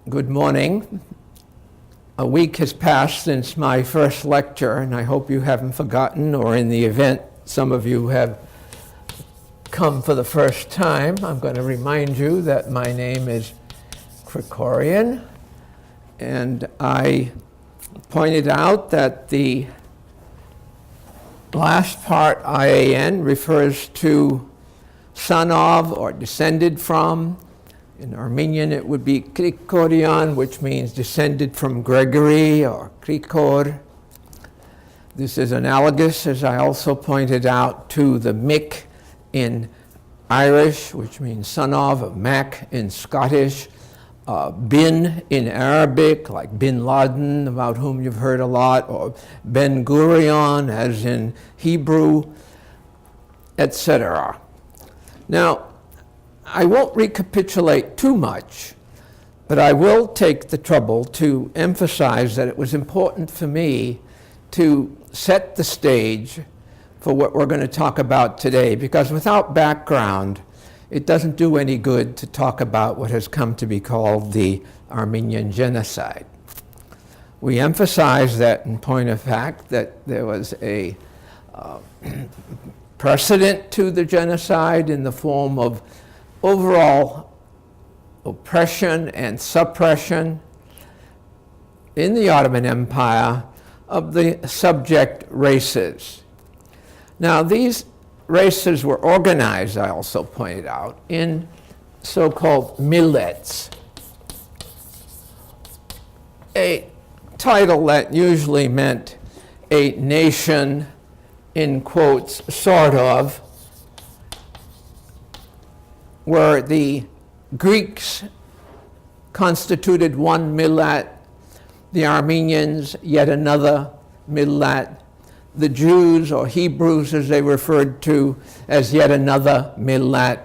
Good morning. A week has passed since my first lecture, and I hope you haven't forgotten, or in the event some of you have come for the first time, I'm going to remind you that my name is Krikorian, and I pointed out that the last part, IAN, refers to son of or descended from. In Armenian, it would be Krikorian, which means descended from Gregory or Krikor. This is analogous, as I also pointed out, to the Mick in Irish, which means son of, Mac in Scottish, bin in Arabic, like bin Laden, about whom you've heard a lot, or Ben Gurion, as in Hebrew, etc. Now, I won't recapitulate too much, but I will take the trouble to emphasize that it was important for me to set the stage for what we're going to talk about today, because without background, it doesn't do any good to talk about what has come to be called the Armenian Genocide. We emphasize that, in point of fact, that there was a precedent to the genocide in the form of overall oppression and suppression in the Ottoman Empire of the subject races. Now, these races were organized, I also pointed out, in so-called millets, a title that usually meant a nation, in quotes, sort of, where the Greeks constituted one millet, the Armenians yet another millet, the Jews, or Hebrews as they referred to, as yet another millet,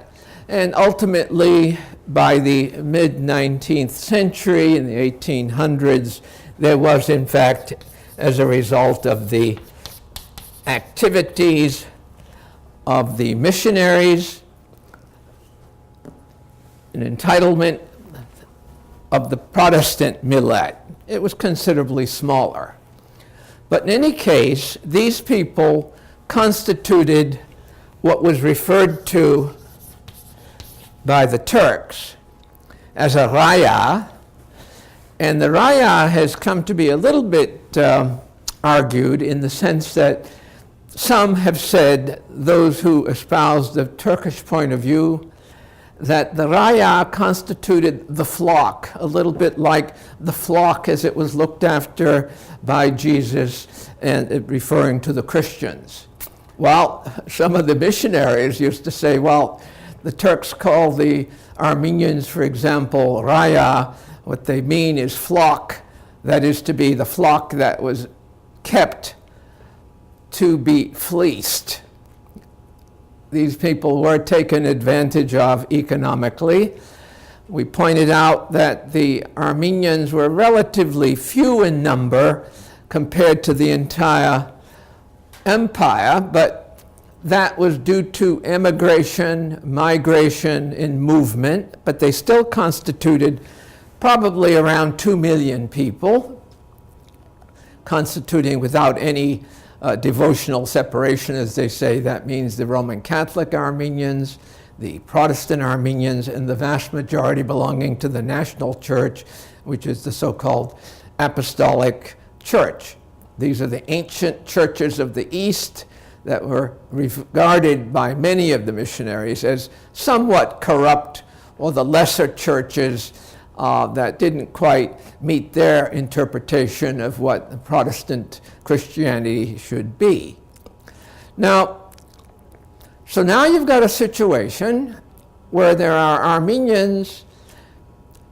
and ultimately by the mid-19th century, in the 1800s, there was in fact, as a result of the activities of the missionaries, an entitlement of the Protestant millet. It was considerably smaller. But in any case, these people constituted what was referred to by the Turks as a raya, and the raya has come to be a little bit argued in the sense that some have said, those who espouse the Turkish point of view, that the raya constituted the flock, a little bit like the flock as it was looked after by Jesus, and referring to the Christians. Well, some of the missionaries used to say, well, the Turks call the Armenians, for example, raya. What they mean is flock, that is to be the flock that was kept to be fleeced. These people were taken advantage of economically. We pointed out that the Armenians were relatively few in number compared to the entire empire, but that was due to emigration, migration, and movement, but they still constituted probably around 2 million people, constituting without any devotional separation, as they say. That means the Roman Catholic Armenians, the Protestant Armenians, and the vast majority belonging to the national church, which is the so-called Apostolic Church. These are the ancient churches of the East that were regarded by many of the missionaries as somewhat corrupt, or the lesser churches that didn't quite meet their interpretation of what the Protestant Christianity should be. Now, so now you've got a situation where there are Armenians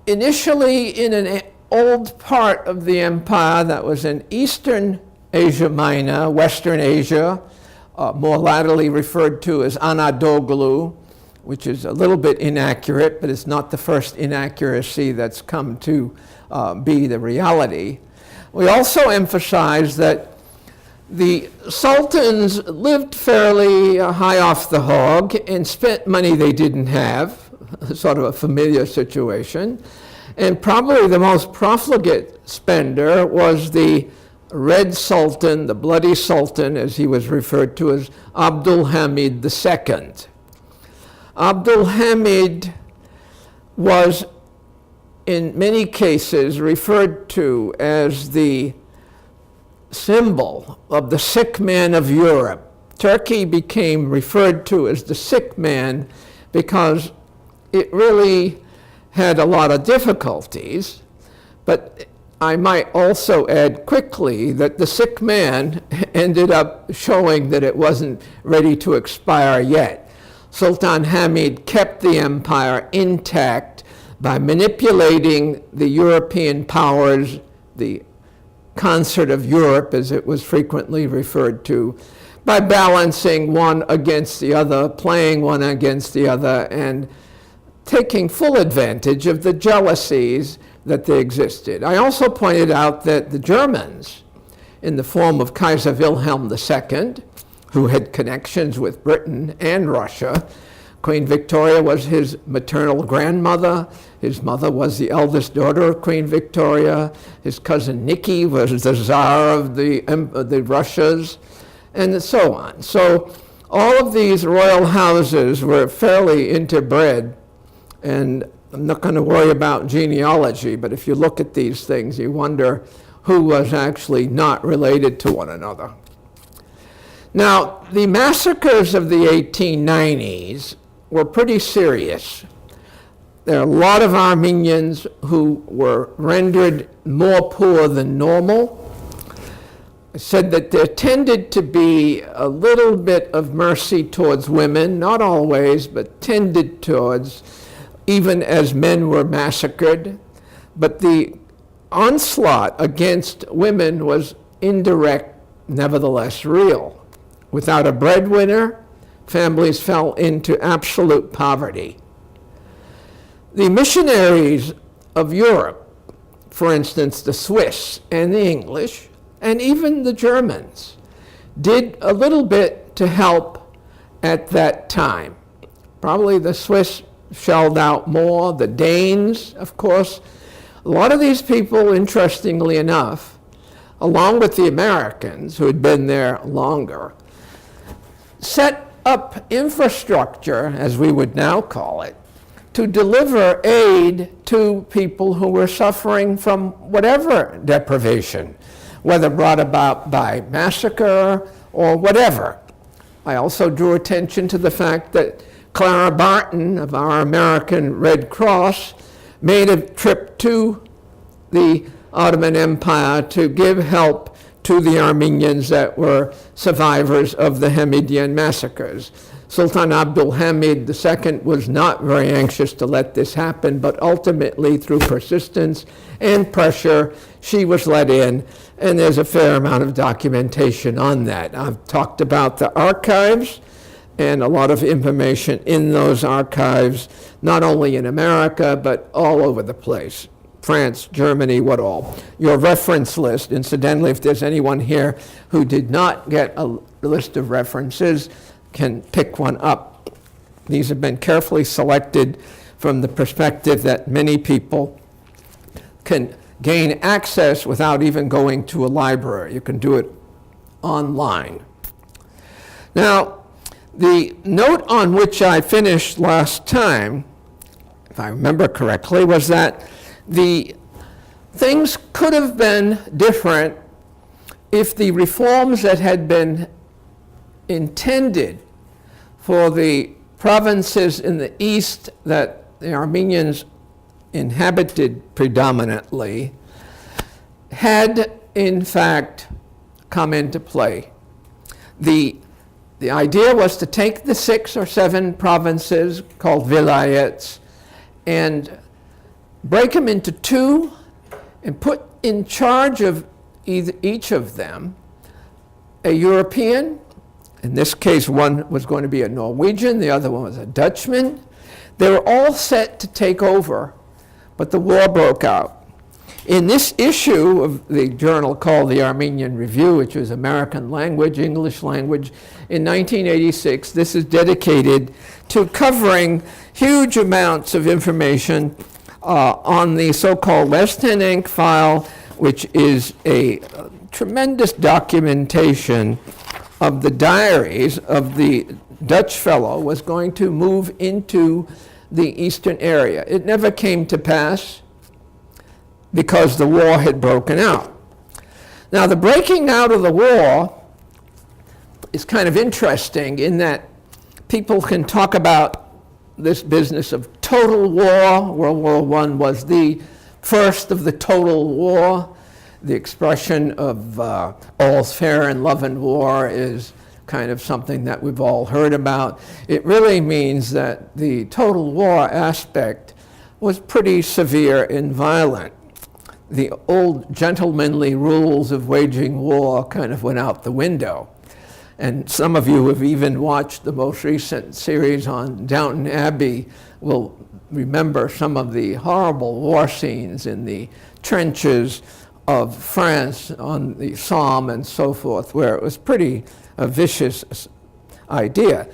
initially in an old part of the empire that was in Eastern Asia Minor, Western Asia, more latterly referred to as Anadolu, which is a little bit inaccurate, but it's not the first inaccuracy that's come to be the reality. We also emphasize that the sultans lived fairly high off the hog and spent money they didn't have, sort of a familiar situation. And probably the most profligate spender was the Red Sultan, the Bloody Sultan, as he was referred to as Abdul Hamid II. Abdul Hamid was in many cases referred to as the symbol of the sick man of Europe. Turkey became referred to as the sick man because it really had a lot of difficulties, but I might also add quickly that the sick man ended up showing that it wasn't ready to expire yet. Sultan Hamid kept the empire intact by manipulating the European powers, the concert of Europe as it was frequently referred to, by balancing one against the other, playing one against the other, and taking full advantage of the jealousies that they existed. I also pointed out that the Germans, in the form of Kaiser Wilhelm II, who had connections with Britain and Russia, Queen Victoria was his maternal grandmother. His mother was the eldest daughter of Queen Victoria. His cousin Nicky was the Tsar of the Russias, and so on. So all of these royal houses were fairly interbred, and I'm not going to worry about genealogy, but if you look at these things, you wonder who was actually not related to one another. Now, the massacres of the 1890s were pretty serious. There are a lot of Armenians who were rendered more poor than normal. I said that there tended to be a little bit of mercy towards women, not always, but tended towards, even as men were massacred. But the onslaught against women was indirect, nevertheless real. Without a breadwinner, families fell into absolute poverty. The missionaries of Europe, for instance, the Swiss and the English, and even the Germans, did a little bit to help at that time. Probably the Swiss shelled out more, the Danes, of course. A lot of these people, interestingly enough, along with the Americans, who had been there longer, set up infrastructure, as we would now call it, to deliver aid to people who were suffering from whatever deprivation, whether brought about by massacre or whatever. I also drew attention to the fact that Clara Barton of our American Red Cross made a trip to the Ottoman Empire to give help to the Armenians that were survivors of the Hamidian massacres. Sultan Abdul Hamid II was not very anxious to let this happen, but ultimately, through persistence and pressure, she was let in, and there's a fair amount of documentation on that. I've talked about the archives and a lot of information in those archives, not only in America, but all over the place. France, Germany, what all. Your reference list, incidentally, if there's anyone here who did not get a list of references, can pick one up. These have been carefully selected from the perspective that many people can gain access without even going to a library. You can do it online. Now, the note on which I finished last time, if I remember correctly, was that the things could have been different if the reforms that had been intended for the provinces in the east that the Armenians inhabited predominantly had in fact come into play. The idea was to take the 6 or 7 provinces called vilayets and break them into 2 and put in charge of each of them a European. In this case, one was going to be a Norwegian, the other one was a Dutchman. They were all set to take over, but the war broke out. In this issue of the journal called the Armenian Review, which was American language, English language, in 1986, this is dedicated to covering huge amounts of information on the so-called less than ink file, which is a tremendous documentation of the diaries of the Dutch fellow was going to move into the eastern area. It never came to pass because the war had broken out. Now, the breaking out of the war is kind of interesting in that people can talk about this business of total war. World War I was the first of the total war. The expression of all's fair in love and war is kind of something that we've all heard about. It really means that the total war aspect was pretty severe and violent. The old gentlemanly rules of waging war kind of went out the window. And some of you have even watched the most recent series on Downton Abbey will remember some of the horrible war scenes in the trenches of France on the Somme and so forth, where it was pretty a vicious idea.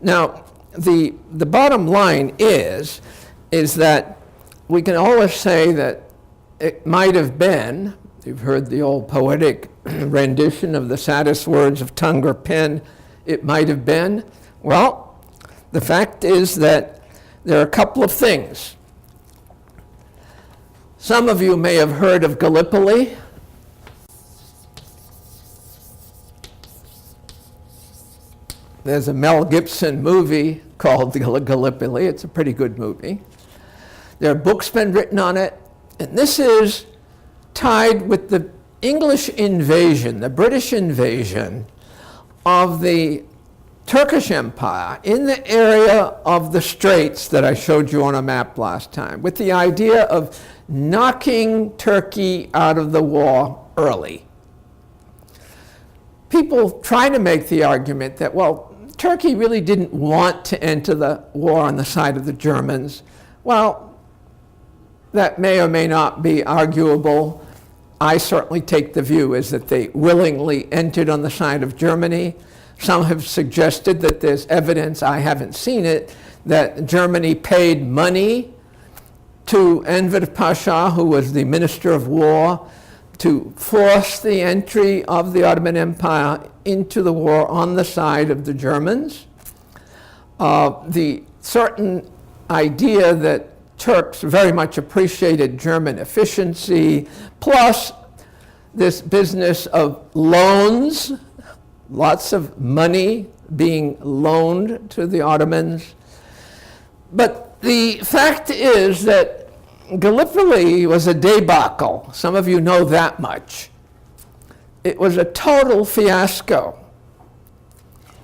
Now, the bottom line is that we can always say that it might have been, you've heard the old poetic rendition of the saddest words of tongue or pen, it might have been. Well, the fact is that there are a couple of things. Some of you may have heard of Gallipoli. There's a Mel Gibson movie called Gallipoli. It's a pretty good movie. There are books been written on it. And this is tied with the English invasion, the British invasion of the Turkish Empire in the area of the Straits that I showed you on a map last time, with the idea of knocking Turkey out of the war early. People try to make the argument that, well, Turkey really didn't want to enter the war on the side of the Germans. Well, that may or may not be arguable. I certainly take the view is that they willingly entered on the side of Germany. Some have suggested that there's evidence, I haven't seen it, that Germany paid money to Enver Pasha, who was the Minister of War, to force the entry of the Ottoman Empire into the war on the side of the Germans. The certain idea that Turks very much appreciated German efficiency, plus this business of loans, lots of money being loaned to the Ottomans. But the fact is that Gallipoli was a debacle. Some of you know that much. It was a total fiasco.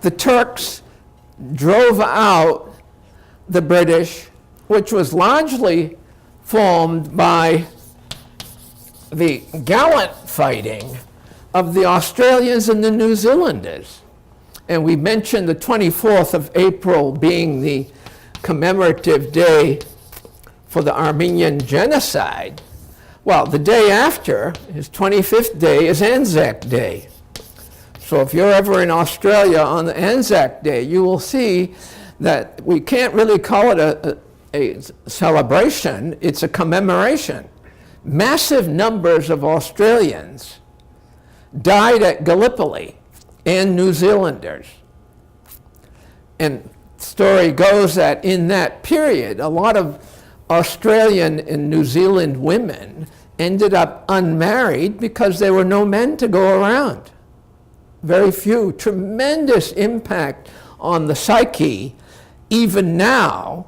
The Turks drove out the British, which was largely formed by the gallant fighting of the Australians and the New Zealanders. And we mentioned the 24th of April being the commemorative day for the Armenian Genocide. Well, the day after, his 25th day, is Anzac Day. So if you're ever in Australia on the Anzac Day, you will see that we can't really call it a celebration, it's a commemoration. Massive numbers of Australians died at Gallipoli and New Zealanders. And the story goes that in that period, a lot of Australian and New Zealand women ended up unmarried because there were no men to go around. Very few. Tremendous impact on the psyche, even now,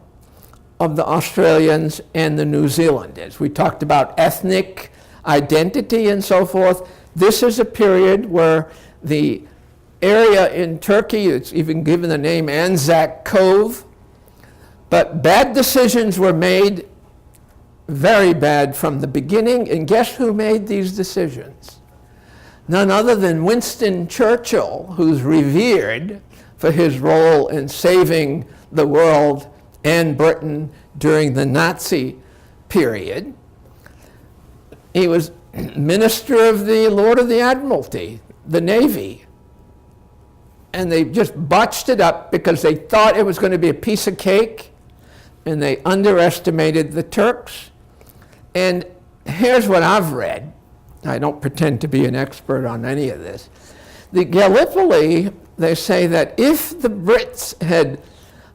of the Australians and the New Zealanders. We talked about ethnic identity and so forth. This is a period where the area in Turkey, it's even given the name Anzac Cove, but bad decisions were made, very bad from the beginning, and guess who made these decisions? None other than Winston Churchill, who's revered for his role in saving the world and Britain during the Nazi period. He was Minister of the Lord of the Admiralty, the Navy. And they just botched it up because they thought it was going to be a piece of cake, and they underestimated the Turks. And here's what I've read. I don't pretend to be an expert on any of this. The Gallipoli, they say that if the Brits had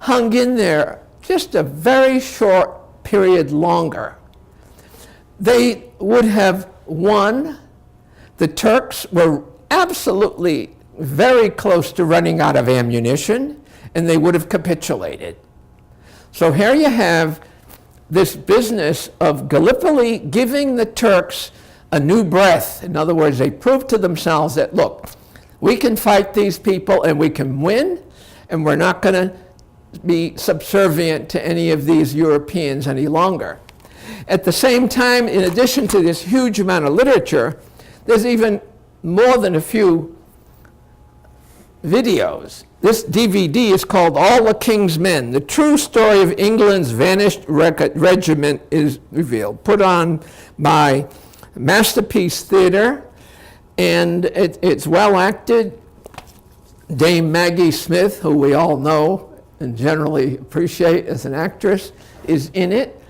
hung in there just a very short period longer, they would have won. The Turks were absolutely very close to running out of ammunition, and they would have capitulated. So here you have this business of Gallipoli giving the Turks a new breath. In other words, they proved to themselves that, look, we can fight these people and we can win, and we're not going to be subservient to any of these Europeans any longer. At the same time, in addition to this huge amount of literature, there's even more than a few videos. This DVD is called All the King's Men. The true story of England's vanished regiment is revealed, put on by Masterpiece Theatre, and it's well acted. Dame Maggie Smith, who we all know and generally appreciate as an actress, is in it.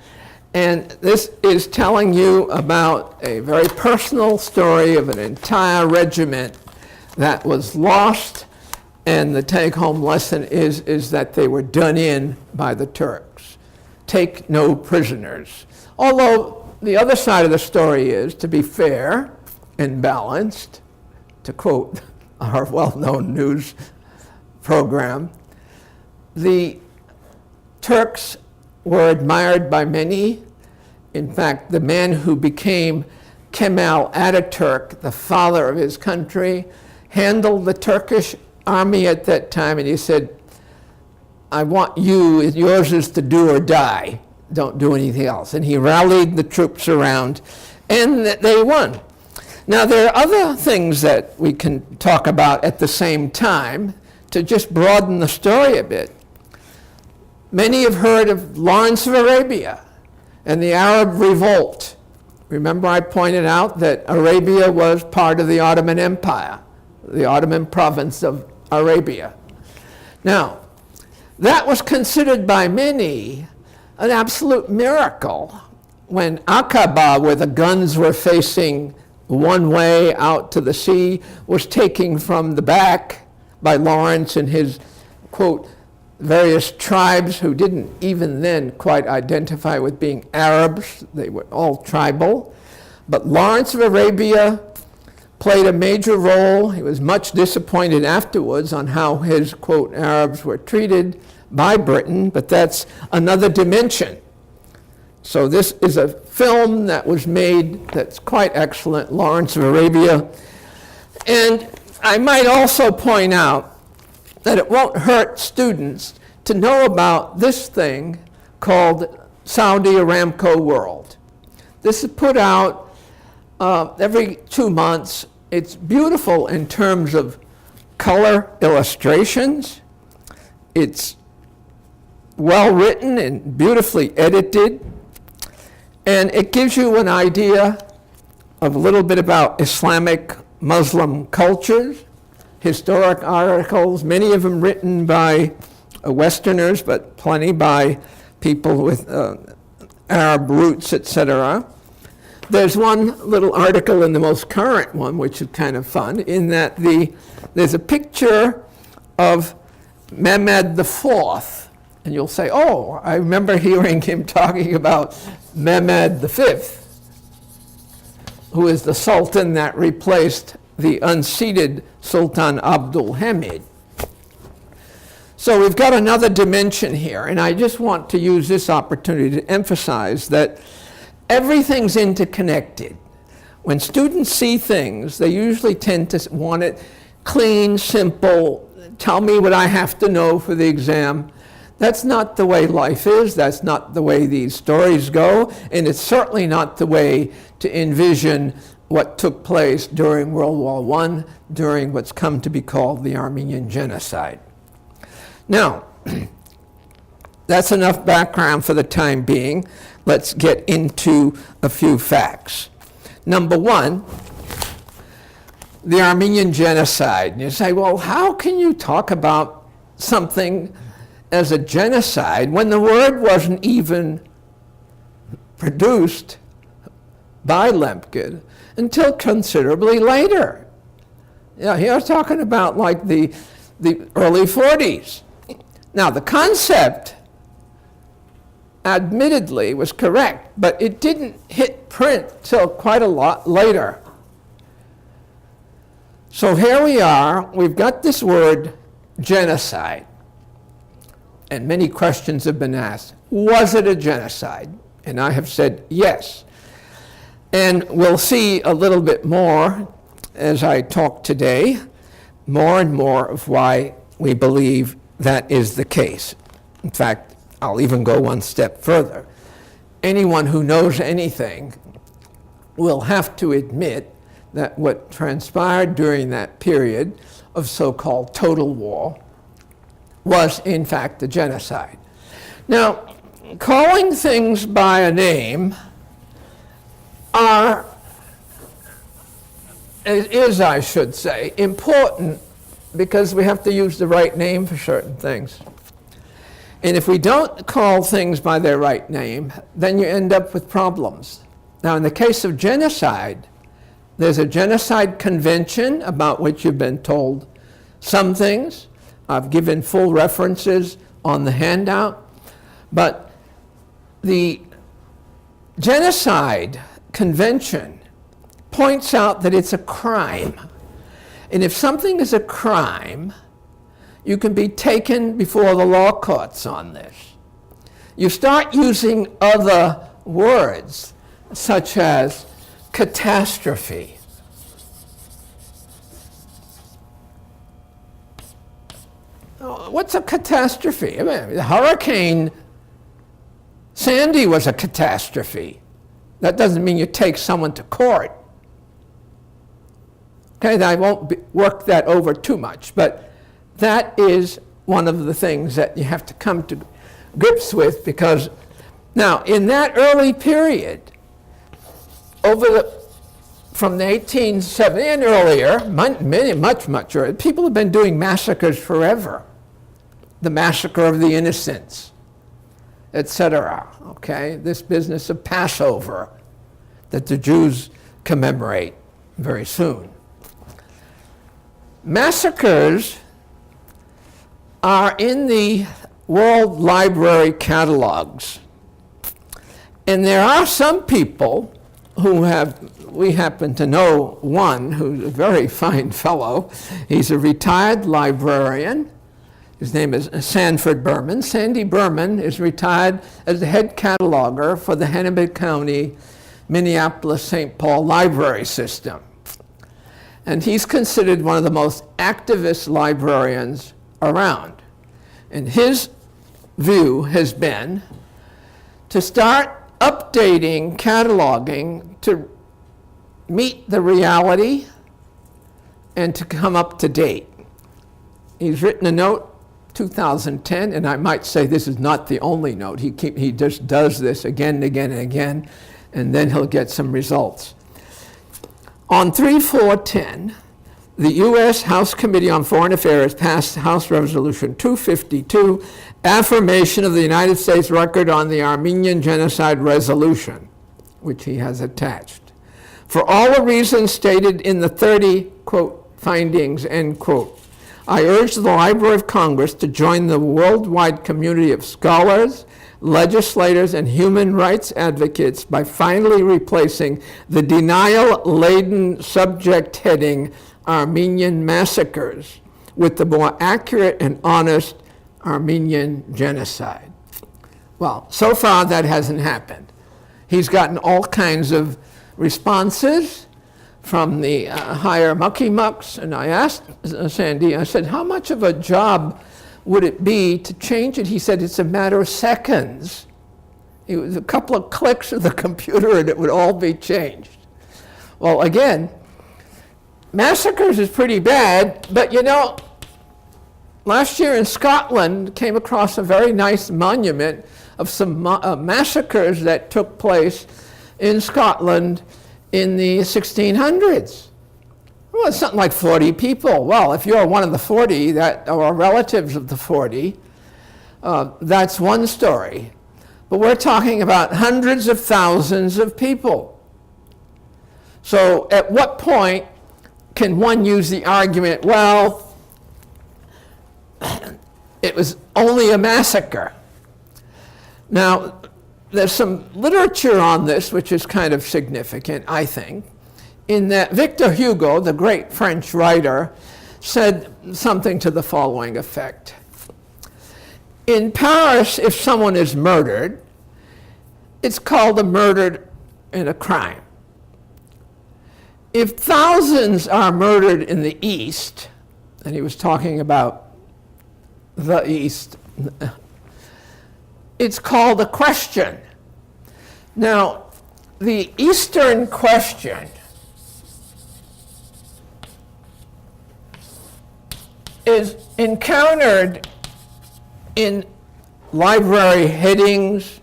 And this is telling you about a very personal story of an entire regiment that was lost, and the take-home lesson is that they were done in by the Turks. Take no prisoners. Although the other side of the story is, to be fair and balanced, to quote our well-known news program, the Turks were admired by many. In fact, the man who became Kemal Ataturk, the father of his country, handled the Turkish army at that time, and he said, I want you, yours is to do or die. Don't do anything else. And he rallied the troops around, and they won. Now, there are other things that we can talk about at the same time to just broaden the story a bit. Many have heard of Lawrence of Arabia and the Arab Revolt. Remember, I pointed out that Arabia was part of the Ottoman Empire, the Ottoman province of Arabia. Now, that was considered by many an absolute miracle when Aqaba, where the guns were facing one way out to the sea, was taken from the back by Lawrence and his, quote, various tribes who didn't even then quite identify with being Arabs. They were all tribal. But Lawrence of Arabia played a major role. He was much disappointed afterwards on how his, quote, Arabs were treated by Britain, but that's another dimension. So this is a film that was made that's quite excellent, Lawrence of Arabia. And I might also point out that it won't hurt students to know about this thing called Saudi Aramco World. This is put out every 2 months. It's beautiful in terms of color illustrations. It's well written and beautifully edited. And it gives you an idea of a little bit about Islamic Muslim cultures, historic articles, many of them written by Westerners, but plenty by people with Arab roots, etc. There's one little article in the most current one, which is kind of fun, in that there's a picture of Mehmed IV. And you'll say, oh, I remember hearing him talking about Mehmed V, who is the sultan that replaced the unseated Sultan Abdul Hamid. So we've got another dimension here, and I just want to use this opportunity to emphasize that everything's interconnected. When students see things, they usually tend to want it clean, simple, tell me what I have to know for the exam. That's not the way life is, that's not the way these stories go, and it's certainly not the way to envision what took place during World War I, during what's come to be called the Armenian Genocide. Now, that's enough background for the time being. Let's get into a few facts. Number one, the Armenian Genocide. And you say, well, how can you talk about something as a genocide when the word wasn't even produced by Lemkin until considerably later. Yeah, here I'm talking about like the early 40s. Now, the concept, admittedly, was correct, but it didn't hit print till quite a lot later. So here we are, we've got this word genocide, and many questions have been asked. Was it a genocide? And I have said yes. And we'll see a little bit more as I talk today, more and more of why we believe that is the case. In fact, I'll even go one step further. Anyone who knows anything will have to admit that what transpired during that period of so-called total war was in fact a genocide. Now, calling things by a name is, I should say, important because we have to use the right name for certain things. And if we don't call things by their right name, then you end up with problems. Now, in the case of genocide, there's a genocide convention about which you've been told some things. I've given full references on the handout. But the genocide convention points out that it's a crime. And if something is a crime, you can be taken before the law courts on this. You start using other words, such as catastrophe. What's a catastrophe? I mean, Hurricane Sandy was a catastrophe. That doesn't mean you take someone to court. Okay, I won't work that over too much, but that is one of the things that you have to come to grips with, because now in that early period, from the 1870 and earlier, much earlier, people have been doing massacres forever. The massacre of the innocents, etc. Okay, this business of Passover that the Jews commemorate very soon. Massacres are in the World Library catalogs. And there are some people who we happen to know one who's a very fine fellow. He's a retired librarian. His name is Sanford Berman. Sandy Berman is retired as the head cataloger for the Hennepin County, Minneapolis-St. Paul library system. And he's considered one of the most activist librarians around. And his view has been to start updating cataloging to meet the reality and to come up to date. He's written a note, 2010, and I might say this is not the only note. He just does this again and again and again, and then he'll get some results. On 3/4/10, the U.S. House Committee on Foreign Affairs passed House Resolution 252, Affirmation of the United States Record on the Armenian Genocide Resolution, which he has attached. For all the reasons stated in the 30, quote, findings, end quote, I urge the Library of Congress to join the worldwide community of scholars, legislators, and human rights advocates by finally replacing the denial-laden subject heading Armenian massacres with the more accurate and honest Armenian genocide. Well, so far that hasn't happened. He's gotten all kinds of responses from the higher mucky-mucks, and I asked Sandy, I said, how much of a job would it be to change it? He said, it's a matter of seconds. It was a couple of clicks of the computer and it would all be changed. Well, again, massacres is pretty bad, but you know, last year in Scotland came across a very nice monument of some massacres that took place in Scotland in the 1600s. Well, it's something like 40 people. Well, if you're one of the 40 or relatives of the 40, that's one story. But we're talking about hundreds of thousands of people. So at what point can one use the argument, well, it was only a massacre? Now, there's some literature on this which is kind of significant, I think, in that Victor Hugo, the great French writer, said something to the following effect. In Paris, if someone is murdered, it's called a murder and a crime. If thousands are murdered in the East, and he was talking about the East, it's called a question. Now, the Eastern question is encountered in library headings,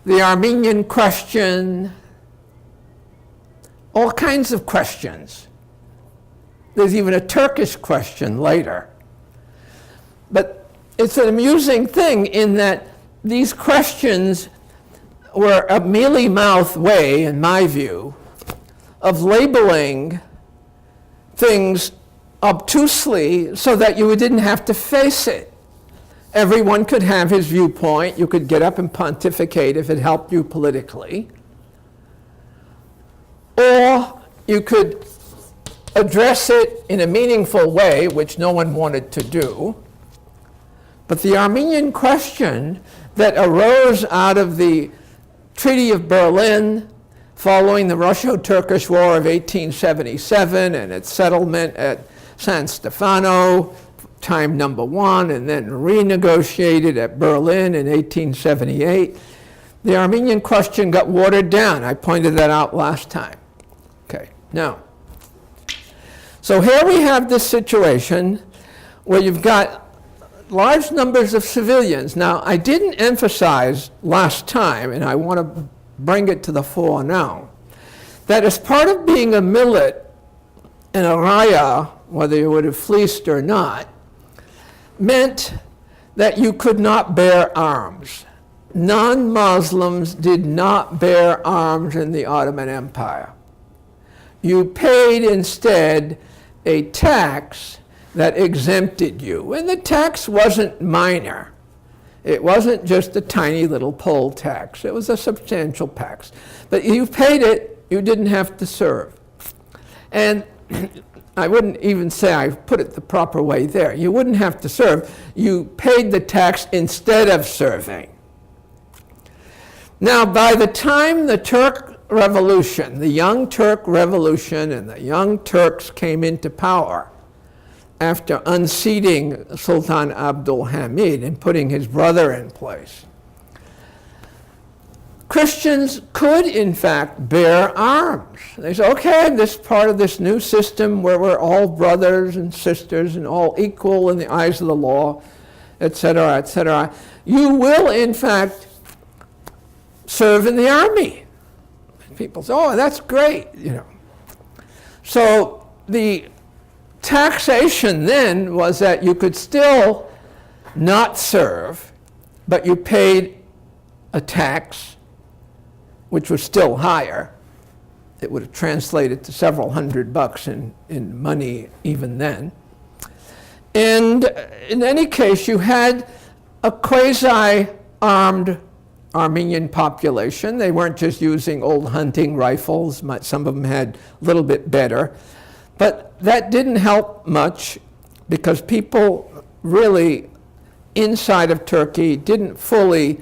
the Armenian question, all kinds of questions. There's even a Turkish question later. But it's an amusing thing in that these questions were a mealy-mouthed way, in my view, of labeling things obtusely so that you didn't have to face it. Everyone could have his viewpoint. You could get up and pontificate if it helped you politically. Or you could address it in a meaningful way, which no one wanted to do. But the Armenian question that arose out of the Treaty of Berlin following the Russo-Turkish War of 1877 and its settlement at San Stefano, time number one, and then renegotiated at Berlin in 1878, the Armenian question got watered down. I pointed that out last time. Okay, now, so here we have this situation where you've got large numbers of civilians. Now, I didn't emphasize last time, and I want to bring it to the fore now, that as part of being a millet and a raya, whether you would have fleeced or not, meant that you could not bear arms. Non-Muslims did not bear arms in the Ottoman Empire. You paid instead a tax that exempted you. And the tax wasn't minor. It wasn't just a tiny little poll tax. It was a substantial tax. But you paid it, you didn't have to serve. And I wouldn't even say I put it the proper way there. You wouldn't have to serve. You paid the tax instead of serving. Now, by the time the Turk Revolution, the Young Turk Revolution, and the Young Turks came into power, after unseating Sultan Abdul Hamid and putting his brother in place, Christians could, in fact, bear arms. They said, okay, this part of this new system where we're all brothers and sisters and all equal in the eyes of the law, etc., etc., you will, in fact, serve in the army. People say, oh, that's great, you know. So the taxation then was that you could still not serve, but you paid a tax, which was still higher. It would have translated to several $100 in money even then. And in any case, you had a quasi-armed Armenian population. They weren't just using old hunting rifles. Some of them had a little bit better. But that didn't help much because people really inside of Turkey didn't fully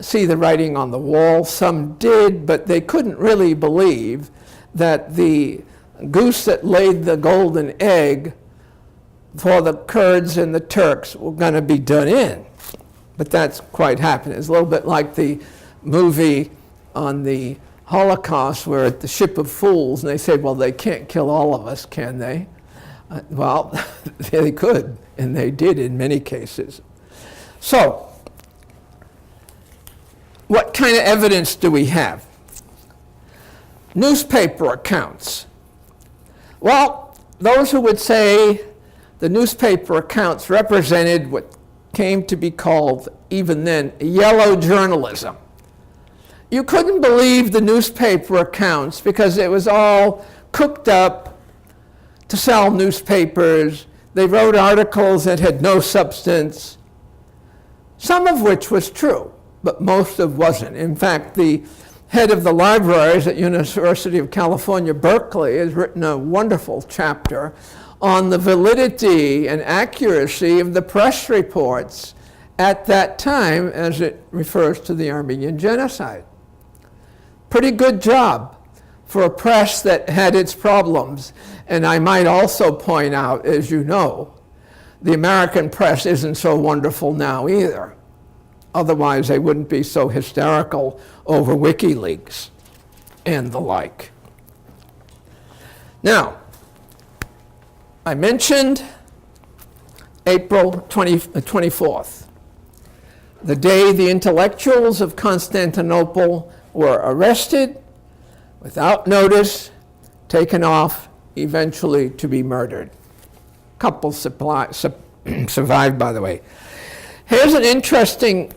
see the writing on the wall. Some did, but they couldn't really believe that the goose that laid the golden egg for the Kurds and the Turks were going to be done in. But that's quite happening. It's a little bit like the movie on the Holocaust where at the Ship of Fools, and they said, well, they can't kill all of us, can they? Well, they could, and they did in many cases. So, what kind of evidence do we have? Newspaper accounts. Well, those who would say the newspaper accounts represented what came to be called, even then, yellow journalism. you couldn't believe the newspaper accounts because it was all cooked up to sell newspapers. They wrote articles that had no substance, some of which was true, but most of wasn't. In fact, the head of the libraries at University of California, Berkeley, has written a wonderful chapter on the validity and accuracy of the press reports at that time as it refers to the Armenian Genocide. Pretty good job for a press that had its problems. And I might also point out, as you know, the American press isn't so wonderful now either. Otherwise, they wouldn't be so hysterical over WikiLeaks and the like. Now, I mentioned April 24th, the day the intellectuals of Constantinople were arrested without notice, taken off, eventually to be murdered. Couple survived, by the way. Here's an interesting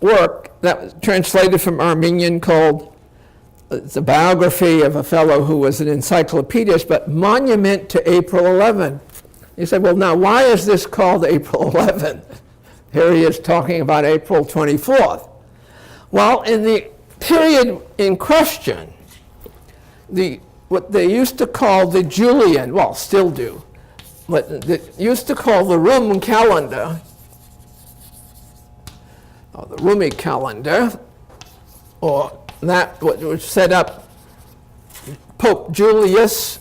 work that was translated from Armenian called, it's a biography of a fellow who was an encyclopedist, but Monument to April 11. He said, well, now, why is this called April 11? Here he is talking about April 24th. Well, in the period in question, what they used to call the Julian, well, still do, what they used to call the Rum calendar, or the Rumi calendar, or that what was set up Pope Julius,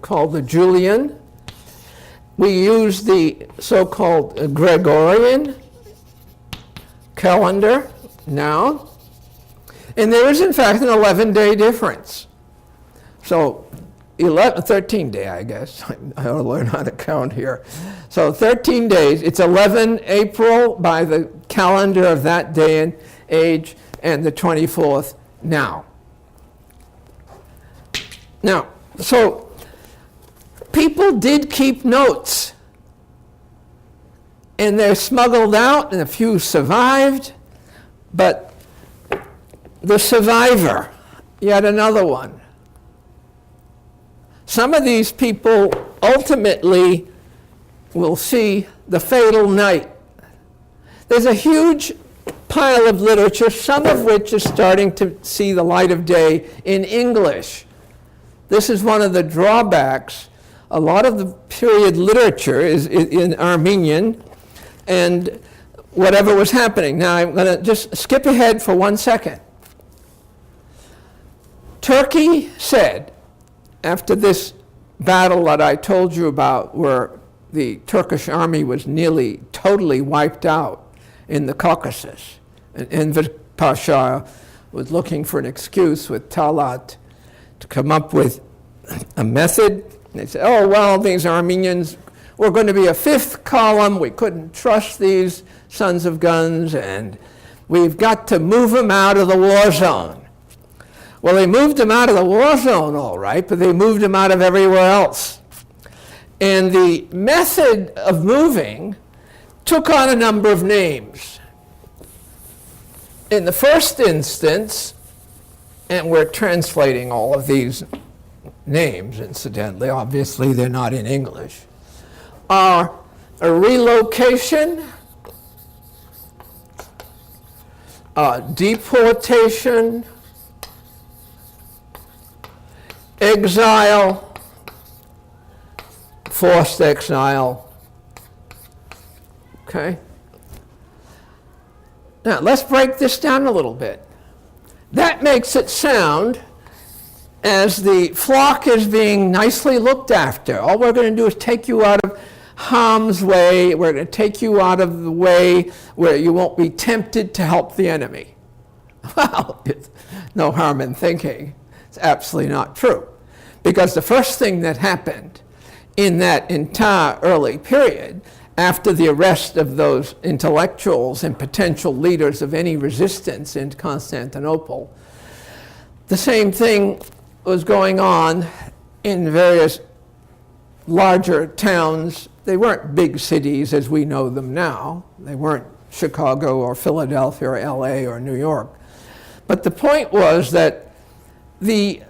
called the Julian. We use the so-called Gregorian calendar now, and there is in fact an 11-day difference. So 13-day, I guess. I ought to learn how to count here. So 13 days, it's 11 April by the calendar of that day and age, and the 24th now. Now, so people did keep notes, and they're smuggled out, and a few survived, but the survivor, yet another one. Some of these people ultimately will see the fatal night. There's a huge pile of literature, some of which is starting to see the light of day in English. This is one of the drawbacks. A lot of the period literature is in Armenian, and whatever was happening. Now I'm going to just skip ahead for 1 second. Turkey said, after this battle that I told you about, where the Turkish army was nearly totally wiped out in the Caucasus, and Enver Pasha was looking for an excuse with Talat to come up with a method. And they said, oh, well, these Armenians were going to be a fifth column. We couldn't trust these sons of guns, and we've got to move them out of the war zone. Well, they moved them out of the war zone, all right, but they moved them out of everywhere else. And the method of moving took on a number of names. In the first instance, and we're translating all of these names, incidentally, obviously they're not in English, are a relocation, deportation, exile, forced exile. Okay? Now, let's break this down a little bit. That makes it sound as the flock is being nicely looked after. All we're going to do is take you out of harm's way. We're going to take you out of the way where you won't be tempted to help the enemy. Well, it's no harm in thinking. It's absolutely not true. Because the first thing that happened in that entire early period, after the arrest of those intellectuals and potential leaders of any resistance in Constantinople, the same thing was going on in various larger towns. They weren't big cities as we know them now. They weren't Chicago or Philadelphia or LA or New York. But the point was that the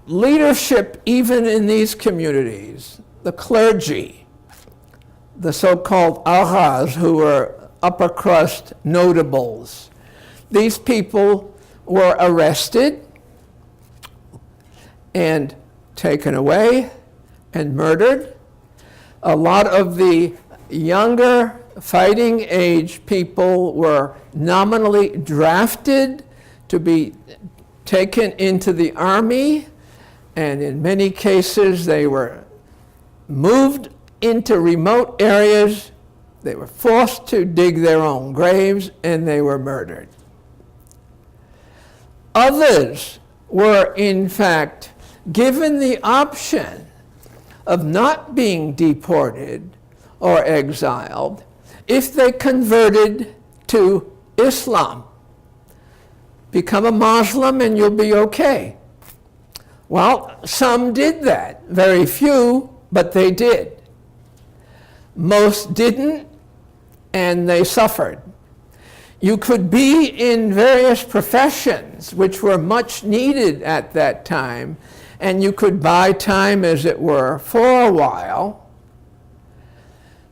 leadership, even in these communities, the clergy, the so-called aghas, who were upper crust notables, these people were arrested and taken away and murdered. A lot of the younger fighting age people were nominally drafted to be taken into the army, and in many cases they were moved into remote areas, they were forced to dig their own graves, and they were murdered. Others were, in fact, given the option of not being deported or exiled if they converted to Islam. Become a Muslim and you'll be okay. Well, some did that. Very few, but they did. Most didn't, and they suffered. You could be in various professions which were much needed at that time, and you could buy time, as it were, for a while.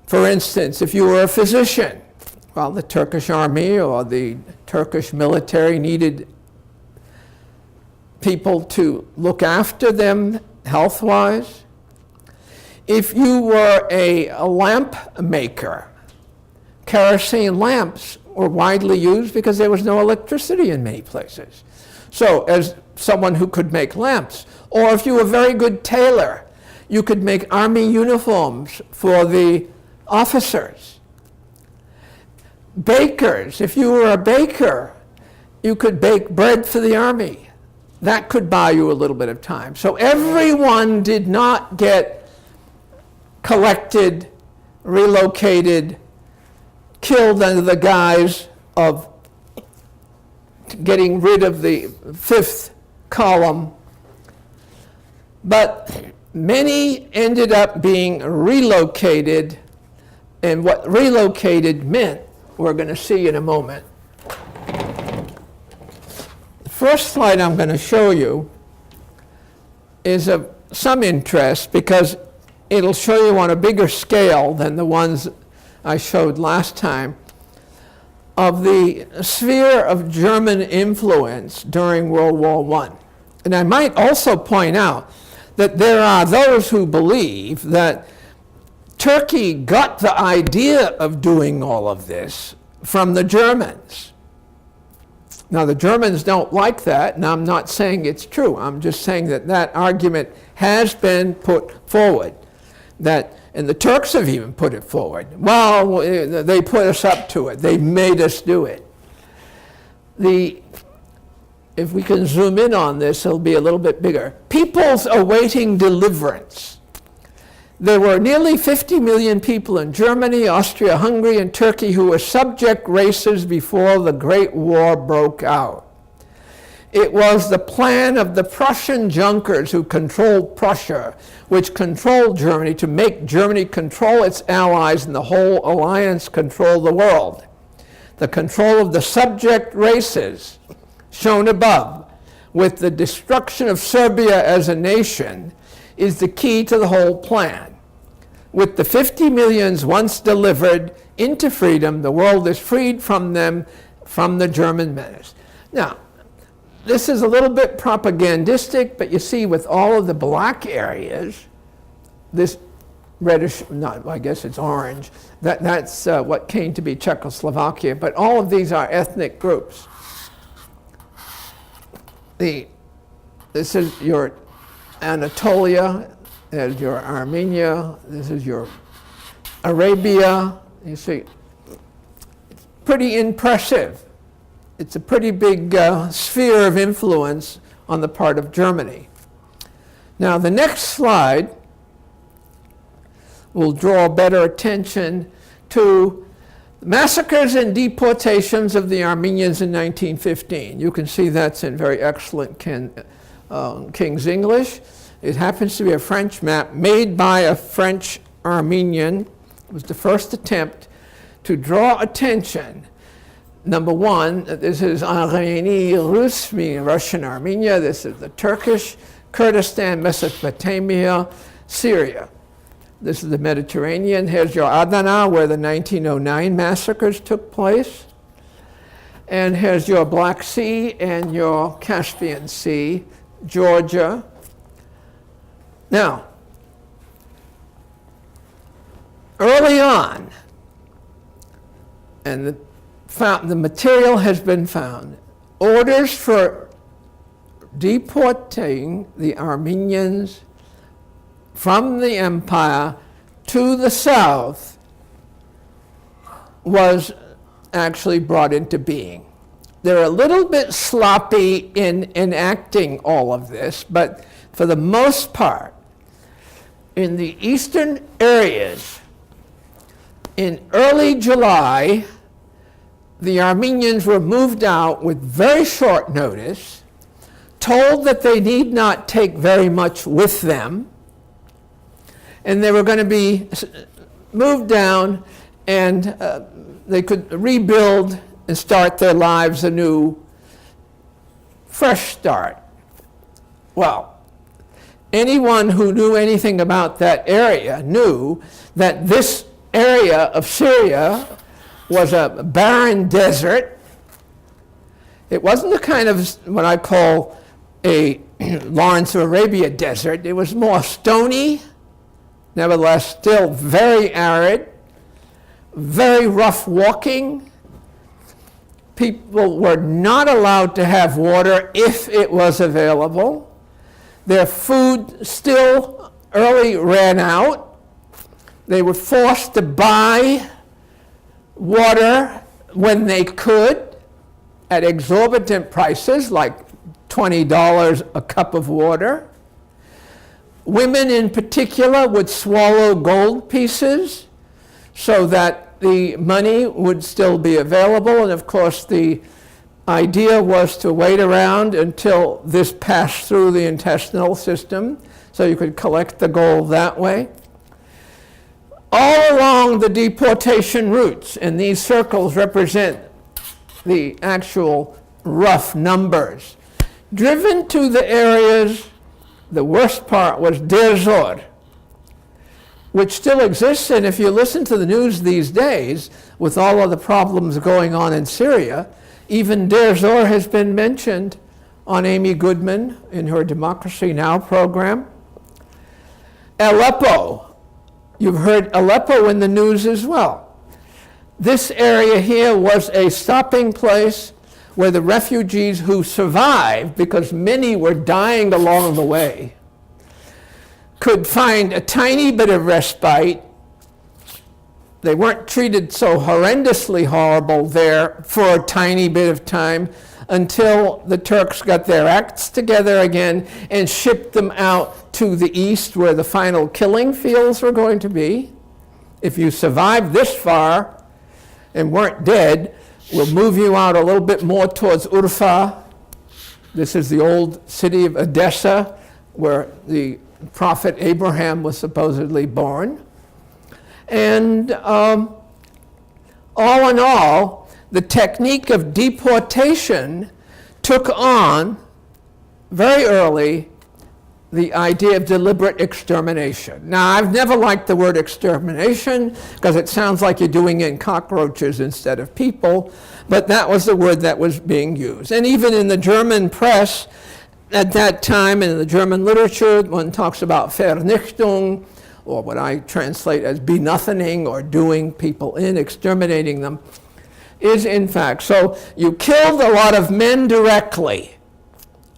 For instance, if you were a physician, well, the Turkish army or the Turkish military needed people to look after them health-wise. If you were a lamp maker, kerosene lamps were widely used because there was no electricity in many places. So as someone who could make lamps, or if you were a very good tailor, you could make army uniforms for the officers. Bakers, if you were a baker, you could bake bread for the army. That could buy you a little bit of time. So everyone did not get collected, relocated, killed under the guise of getting rid of the fifth column. But many ended up being relocated, and what relocated meant, we're going to see in a moment. The first slide I'm going to show you is of some interest because it'll show you on a bigger scale than the ones I showed last time of the sphere of German influence during World War I. And I might also point out that there are those who believe that Turkey got the idea of doing all of this from the Germans. Now, the Germans don't like that, and I'm not saying it's true. I'm just saying that that argument has been put forward. And the Turks have even put it forward. Well, they put us up to it. They made us do it. If we can zoom in on this, it'll be a little bit bigger. Peoples awaiting deliverance. There were nearly 50 million people in Germany, Austria, Hungary, and Turkey who were subject races before the Great War broke out. It was the plan of the Prussian Junkers who controlled Prussia, which controlled Germany, to make Germany control its allies and the whole alliance control the world. The control of the subject races, shown above, with the destruction of Serbia as a nation, is the key to the whole plan. With the 50 millions once delivered into freedom, the world is freed from them, from the German menace. Now, this is a little bit propagandistic, but you see with all of the black areas, this reddish, I guess it's orange, that's what came to be Czechoslovakia, but all of these are ethnic groups. This is your Anatolia, there's your Armenia, this is your Arabia. You see, it's pretty impressive. It's a pretty big sphere of influence on the part of Germany. Now, the next slide will draw better attention to massacres and deportations of the Armenians in 1915. You can see that's in very excellent King's English. It happens to be a French map made by a French Armenian. It was the first attempt to draw attention number one, this is Armenian Rus, meaning Russian Armenia. This is the Turkish, Kurdistan, Mesopotamia, Syria. This is the Mediterranean. Here's your Adana, where the 1909 massacres took place. And here's your Black Sea and your Caspian Sea, Georgia. Now, early on, and the material has been found, orders for deporting the Armenians from the empire to the south was actually brought into being. They're a little bit sloppy in enacting all of this, but for the most part, in the eastern areas, in early July, the Armenians were moved out with very short notice, told that they need not take very much with them, and they were going to be moved down, and they could rebuild and start their lives anew, fresh start. Well, anyone who knew anything about that area knew that this area of Syria was a barren desert. It wasn't the kind of what I call a Lawrence of Arabia desert. It was more stony, nevertheless still very arid, very rough walking. People were not allowed to have water if it was available. Their food still early ran out. They were forced to buy water when they could at exorbitant prices, like $20 a cup of water. Women in particular would swallow gold pieces so that the money would still be available, and of course the idea was to wait around until this passed through the intestinal system so you could collect the gold that way. All along the deportation routes, and these circles represent the actual rough numbers, driven to the areas, the worst part was Deir Zor, which still exists, and if you listen to the news these days, with all of the problems going on in Syria, even Deir Zor has been mentioned on Amy Goodman in her Democracy Now! Program. Aleppo, you've heard Aleppo in the news as well. This area here was a stopping place where the refugees who survived, because many were dying along the way, could find a tiny bit of respite. They weren't treated so horrendously horrible there for a tiny bit of time until the Turks got their acts together again and shipped them out to the east where the final killing fields were going to be. If you survived this far and weren't dead, we'll move you out a little bit more towards Urfa. This is the old city of Edessa where the Prophet Abraham was supposedly born. And all in all, the technique of deportation took on, very early, the idea of deliberate extermination. Now, I've never liked the word extermination because it sounds like you're doing in cockroaches instead of people, but that was the word that was being used. And even in the German press, at that time, in the German literature, one talks about Vernichtung, or what I translate as be-nothinging, or doing people in, exterminating them, is in fact. So you killed a lot of men directly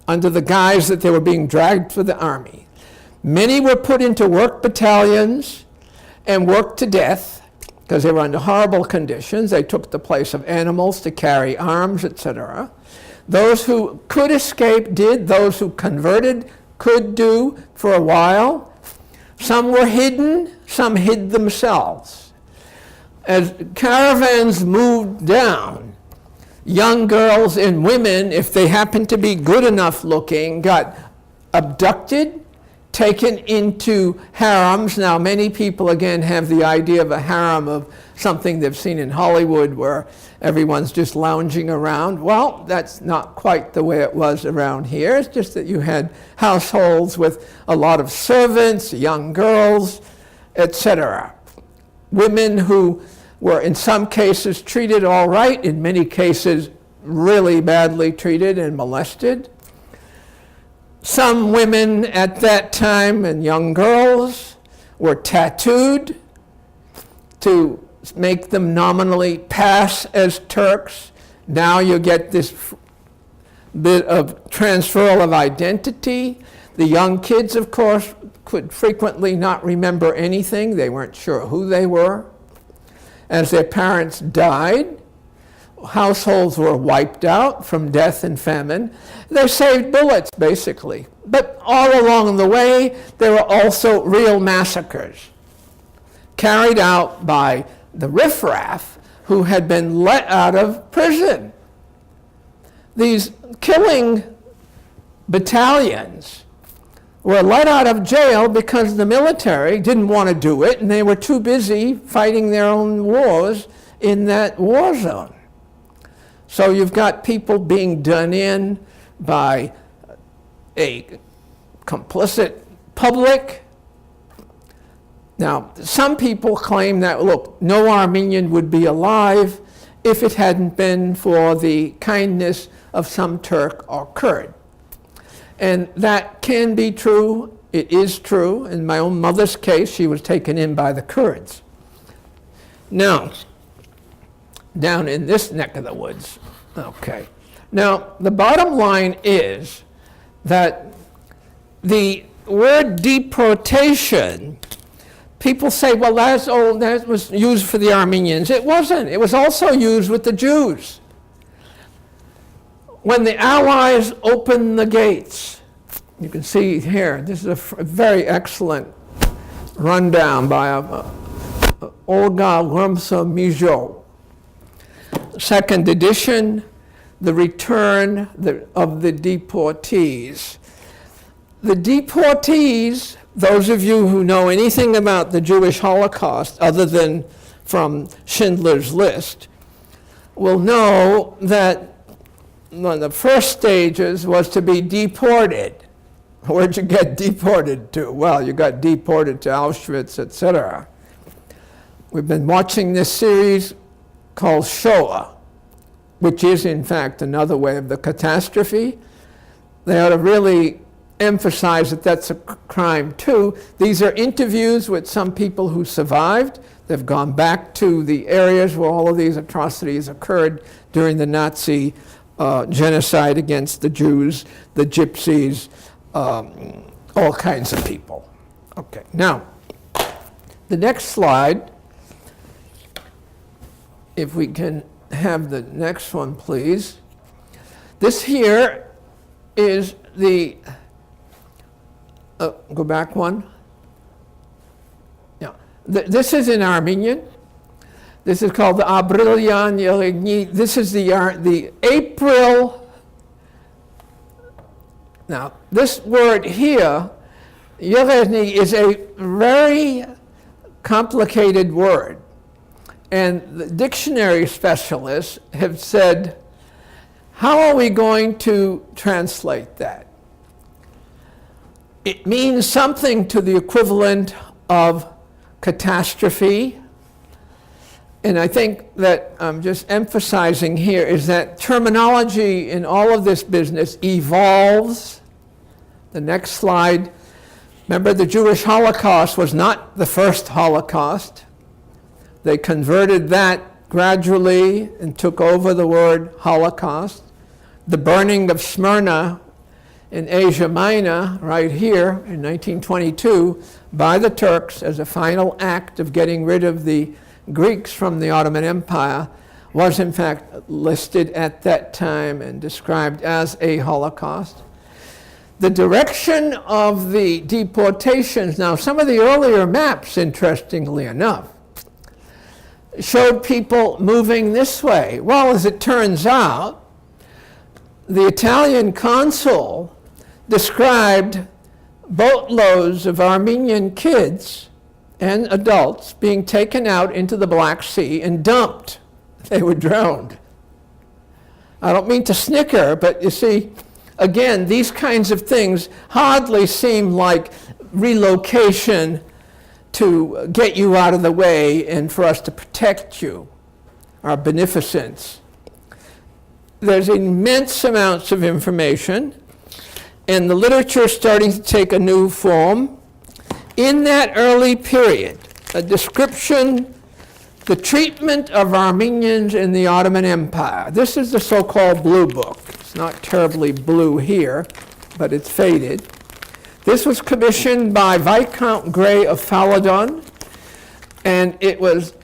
under the guise that they were being dragged for the army. Many were put into work battalions and worked to death because they were under horrible conditions. They took the place of animals to carry arms, etc. Those who could escape did. Those who converted could do for a while. Some were hidden, some hid themselves. As caravans moved down, young girls and women, if they happened to be good enough looking, got abducted, taken into harems. Now, many people, again, have the idea of a harem of something they've seen in Hollywood where everyone's just lounging around. Well, that's not quite the way it was around here. It's just that you had households with a lot of servants, young girls, etc. Women who were in some cases treated all right, in many cases really badly treated and molested. Some women at that time and young girls were tattooed to make them nominally pass as Turks. Now you get this bit of transferal of identity. The young kids, of course, could frequently not remember anything. They weren't sure who they were. As their parents died, households were wiped out from death and famine. They saved bullets, basically. But all along the way, there were also real massacres carried out by the riffraff who had been let out of prison. These killing battalions were let out of jail because the military didn't want to do it, and they were too busy fighting their own wars in that war zone. So you've got people being done in by a complicit public. Now, some people claim that, look, no Armenian would be alive if it hadn't been for the kindness of some Turk or Kurd. And that can be true. It is true. In my own mother's case, she was taken in by the Kurds. Now, down in this neck of the woods, okay. Now, the bottom line is that the word deportation, people say, well, that was used for the Armenians. It wasn't. It was also used with the Jews. When the Allies opened the gates, you can see here, this is a very excellent rundown by Olga Rumsa-Mijo. Second edition, The Return of the Deportees. The deportees, those of you who know anything about the Jewish Holocaust other than from Schindler's List, will know that one of the first stages was to be deported. Where'd you get deported to? Well, you got deported to Auschwitz, etc. We've been watching this series called Shoah, which is in fact another way of the catastrophe. They ought to really emphasize that that's a crime too. These are interviews with some people who survived. They've gone back to the areas where all of these atrocities occurred during the Nazi genocide against the Jews, the Gypsies, all kinds of people. Okay, now, the next slide, if we can have the next one, please. This here is the, go back one. Yeah, this is in Armenian. This is called the Abrilian Yeligni. This is the April. Now, this word here, Yeligni, is a very complicated word. And the dictionary specialists have said, how are we going to translate that? It means something to the equivalent of catastrophe. And I think that I'm just emphasizing here is that terminology in all of this business evolves. The next slide. Remember, the Jewish Holocaust was not the first Holocaust. They converted that gradually and took over the word Holocaust. The burning of Smyrna in Asia Minor, right here in 1922, by the Turks as a final act of getting rid of the Greeks from the Ottoman Empire, was in fact listed at that time and described as a Holocaust. The direction of the deportations, now some of the earlier maps, interestingly enough, showed people moving this way. Well, as it turns out, the Italian consul described boatloads of Armenian kids and adults being taken out into the Black Sea and dumped. They were drowned. I don't mean to snicker, but you see, again, these kinds of things hardly seem like relocation to get you out of the way and for us to protect you, our beneficence. There's immense amounts of information, and the literature is starting to take a new form. In that early period, a description, the treatment of Armenians in the Ottoman Empire. This is the so-called Blue Book. It's not terribly blue here, but it's faded. This was commissioned by Viscount Grey of Faladon, and it was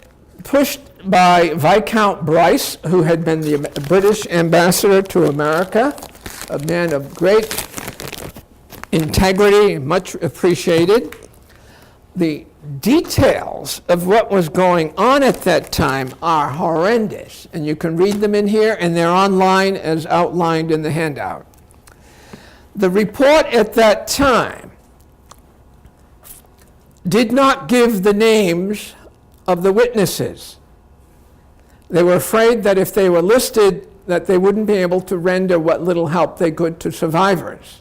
pushed by Viscount Bryce, who had been the British ambassador to America, a man of great integrity, much appreciated. The details of what was going on at that time are horrendous, and you can read them in here, and they're online as outlined in the handout. The report at that time did not give the names of the witnesses. They were afraid that if they were listed, that they wouldn't be able to render what little help they could to survivors.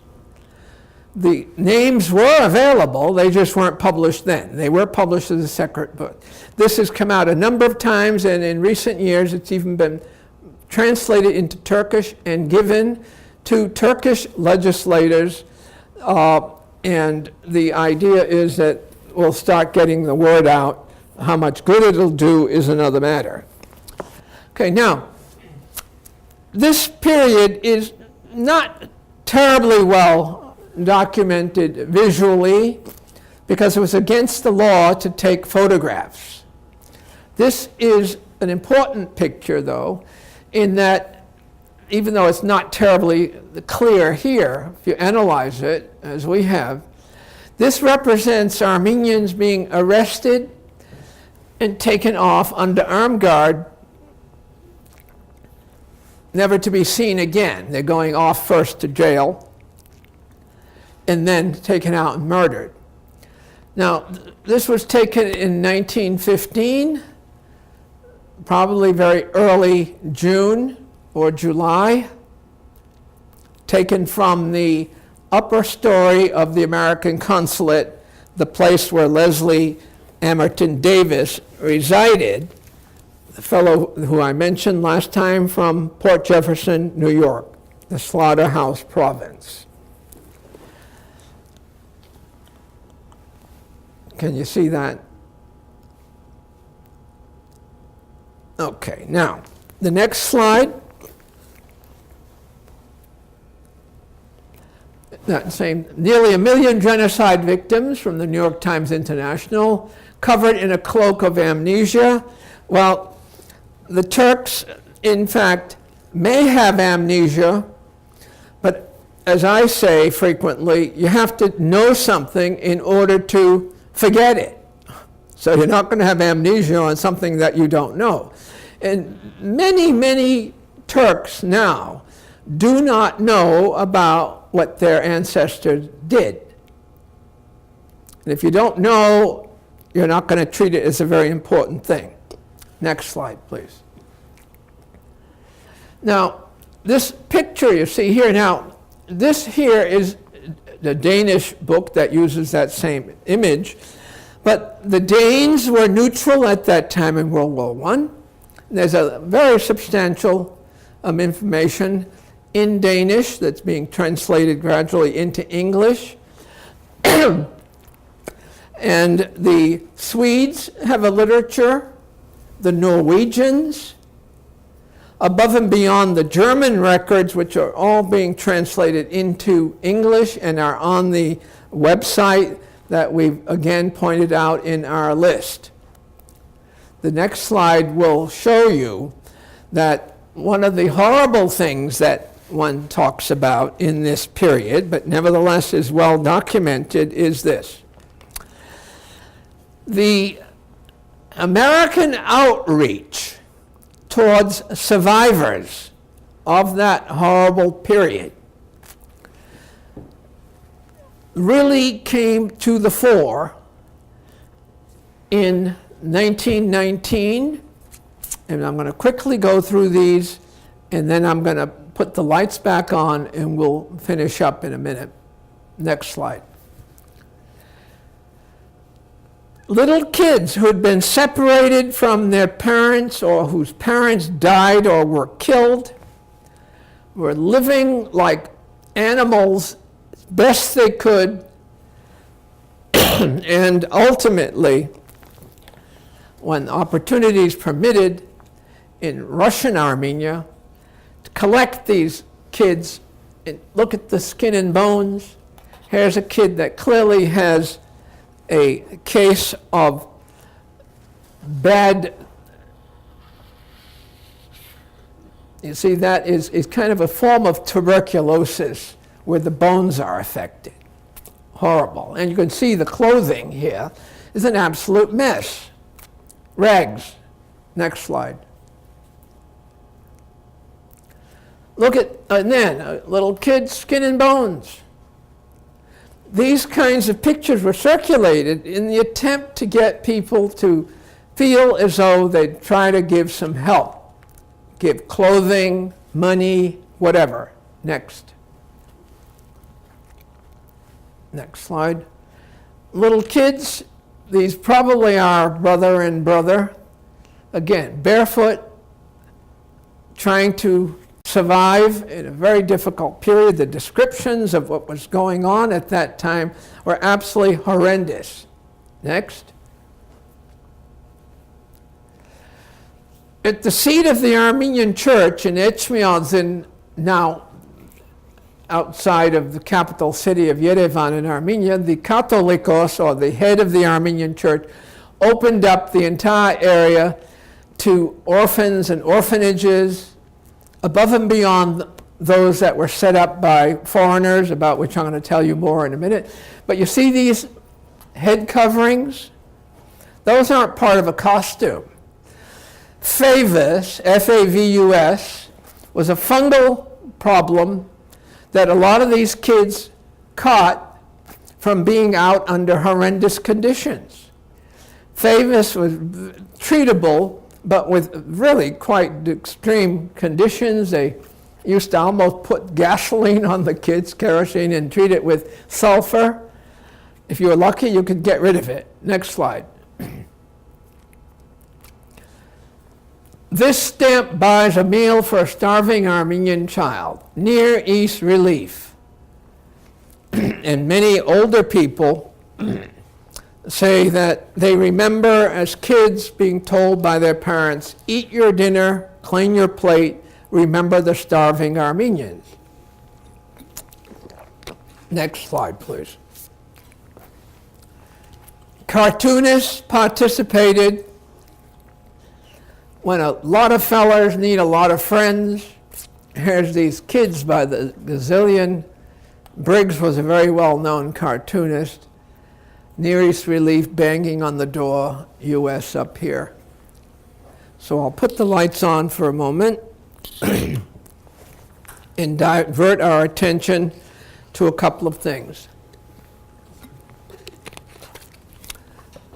The names were available, they just weren't published then. They were published as a separate book. This has come out a number of times, and in recent years it's even been translated into Turkish and given to Turkish legislators, and the idea is that we'll start getting the word out. How much good it'll do is another matter. Okay, now, this period is not terribly well documented visually because it was against the law to take photographs. This is an important picture, though, in that even though it's not terribly clear here, if you analyze it, as we have, this represents Armenians being arrested and taken off under armed guard, never to be seen again. They're going off first to jail and then taken out and murdered. Now, this was taken in 1915, probably very early June or July, taken from the upper story of the American consulate, the place where Leslie Amerton Davis resided, the fellow who I mentioned last time from Port Jefferson, New York, the Slaughterhouse Province. Can you see that? Okay, now, the next slide. That same, nearly 1 million genocide victims from the New York Times International, covered in a cloak of amnesia. Well, the Turks, in fact, may have amnesia, but as I say frequently, you have to know something in order to forget it. So you're not going to have amnesia on something that you don't know. And many, many Turks now do not know about what their ancestors did. And if you don't know, you're not going to treat it as a very important thing. Next slide, please. Now, this picture you see here, now, this here is the Danish book that uses that same image, but the Danes were neutral at that time in World War I. There's a very substantial information in Danish that's being translated gradually into English. And the Swedes have a literature, the Norwegians, above and beyond the German records, which are all being translated into English and are on the website that we've again pointed out in our list. The next slide will show you that one of the horrible things that one talks about in this period, but nevertheless is well documented, is this. The American outreach towards survivors of that horrible period really came to the fore in 1919, and I'm going to quickly go through these, and then I'm going to put the lights back on, and we'll finish up in a minute. Next slide. Little kids who had been separated from their parents or whose parents died or were killed were living like animals best they could, and ultimately, when opportunities permitted in Russian Armenia, to collect these kids and look at the skin and bones. Here's a kid that clearly has a case of bad, you see, that is kind of a form of tuberculosis where the bones are affected. Horrible. And you can see the clothing here is an absolute mess. Rags. Next slide. Look at, and then, a little kid's skin and bones. These kinds of pictures were circulated in the attempt to get people to feel as though they'd try to give some help. Give clothing, money, whatever. Next. Next slide. Little kids, these probably are brother and brother. Again, barefoot, trying to survive in a very difficult period. The descriptions of what was going on at that time were absolutely horrendous. Next. At the seat of the Armenian Church in Echmiadzin, now outside of the capital city of Yerevan in Armenia, the Catholicos, or the head of the Armenian Church, opened up the entire area to orphans and orphanages, above and beyond those that were set up by foreigners, about which I'm going to tell you more in a minute. But you see these head coverings? Those aren't part of a costume. Favus, F-A-V-U-S, was a fungal problem that a lot of these kids caught from being out under horrendous conditions. Favus was treatable, but with really quite extreme conditions. They used to almost put gasoline on the kids, kerosene, and treat it with sulfur. If you were lucky, you could get rid of it. Next slide. This stamp buys a meal for a starving Armenian child. Near East Relief. And many older people say that they remember as kids being told by their parents, eat your dinner, clean your plate, remember the starving Armenians. Next slide, please. Cartoonists participated. When a lot of fellers need a lot of friends, here's these kids by the gazillion. Briggs was a very well-known cartoonist. Near East Relief, banging on the door, U.S. up here. So I'll put the lights on for a moment and divert our attention to a couple of things.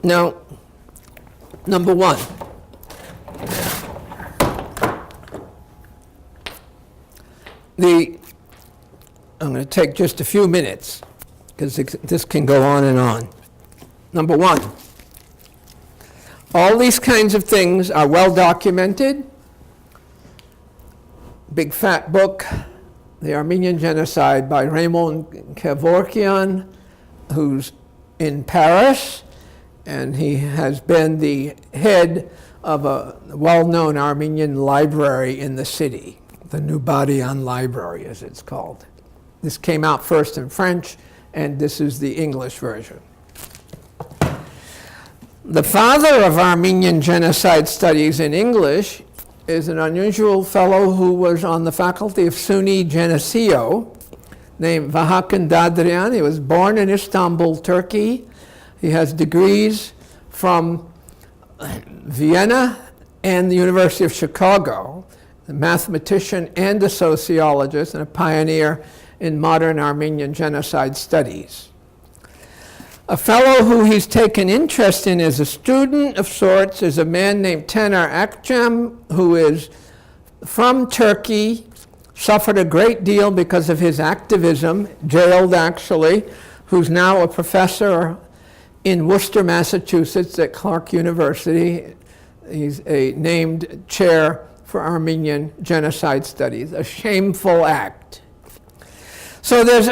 Now, number one, I'm going to take just a few minutes because this can go on and on. Number one, all these kinds of things are well documented. Big fat book, The Armenian Genocide by Raymond Krikorian, who's in Paris, and he has been the head of a well-known Armenian library in the city, the Nubadian Library, as it's called. This came out first in French, and this is the English version. The father of Armenian genocide studies in English is an unusual fellow who was on the faculty of SUNY Geneseo, named Vahakan Dadrian. He was born in Istanbul, Turkey. He has degrees from Vienna and the University of Chicago, a mathematician and a sociologist and a pioneer in modern Armenian genocide studies. A fellow who he's taken interest in as a student of sorts is a man named Taner Akçam, who is from Turkey, suffered a great deal because of his activism, jailed actually, who's now a professor in Worcester, Massachusetts at Clark University. He's a named chair for Armenian Genocide Studies, a shameful act. So there's